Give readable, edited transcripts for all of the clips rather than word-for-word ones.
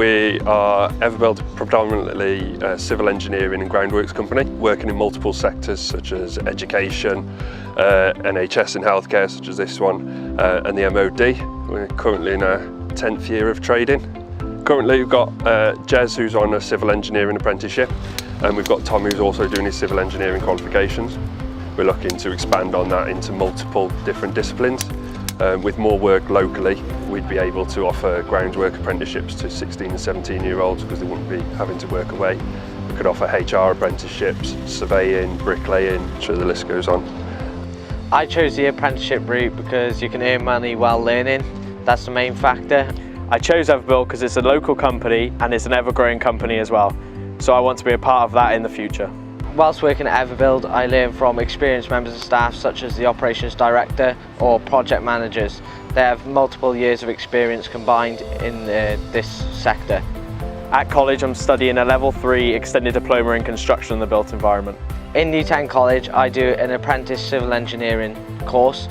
We are EvaBuild, predominantly a civil engineering and groundworks company, working in multiple sectors such as education, NHS and healthcare such as this one, and the MOD. We're currently in our 10th year of trading. Currently we've got Jez, who's on a civil engineering apprenticeship, and we've got Tom, who's also doing his civil engineering qualifications. We're looking to expand on that into multiple different disciplines. With more work locally, we'd be able to offer groundwork apprenticeships to 16 and 17-year-olds because they wouldn't be having to work away. We could offer HR apprenticeships, surveying, bricklaying, so the list goes on. I chose the apprenticeship route because you can earn money while learning. That's the main factor. I chose EvaBuild because it's a local company and it's an ever-growing company as well. So I want to be a part of that in the future. Whilst working at EvaBuild, I learn from experienced members of staff such as the operations director or project managers. They have multiple years of experience combined in this sector. At college, I'm studying a level 3 extended diploma in construction in the built environment. In Newtown College, I do an apprentice civil engineering course.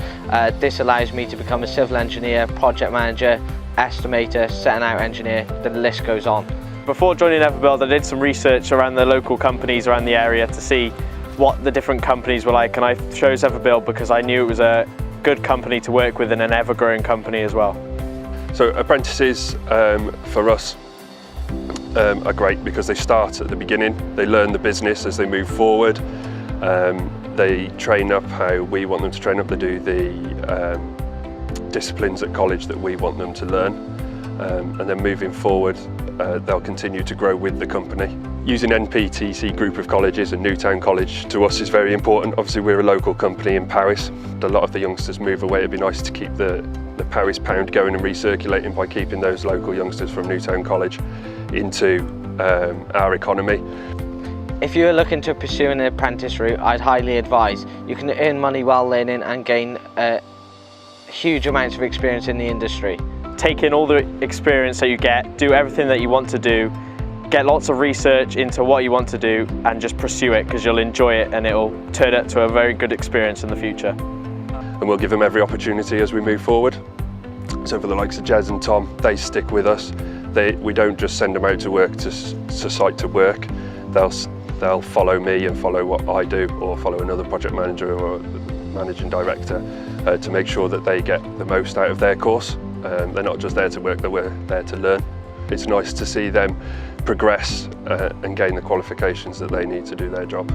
This allows me to become a civil engineer, project manager, estimator, setting out engineer, the list goes on. Before joining EvaBuild, I did some research around the local companies around the area to see what the different companies were like, and I chose EvaBuild because I knew it was a good company to work with and an ever-growing company as well. So apprentices for us are great because they start at the beginning. They learn the business as they move forward. They train up how we want them to train up. They do the disciplines at college that we want them to learn. And then moving forward, they'll continue to grow with the company. Using NPTC group of colleges and Newtown College to us is very important. Obviously we're a local company in Powys. A lot of the youngsters move away. It'd be nice to keep the Powys pound going and recirculating by keeping those local youngsters from Newtown College into our economy. If you're looking to pursue an apprentice route, I'd highly advise. You can earn money while learning and gain huge amounts of experience in the industry. Take in all the experience that you get, do everything that you want to do, get lots of research into what you want to do and just pursue it because you'll enjoy it and it'll turn out to a very good experience in the future. And we'll give them every opportunity as we move forward. So for the likes of Jez and Tom, they stick with us. We don't just send them out to work to site to work. They'll follow me and follow what I do, or follow another project manager or managing director to make sure that they get the most out of their course. They're not just there to work, they're there to learn. It's nice to see them progress and gain the qualifications that they need to do their job.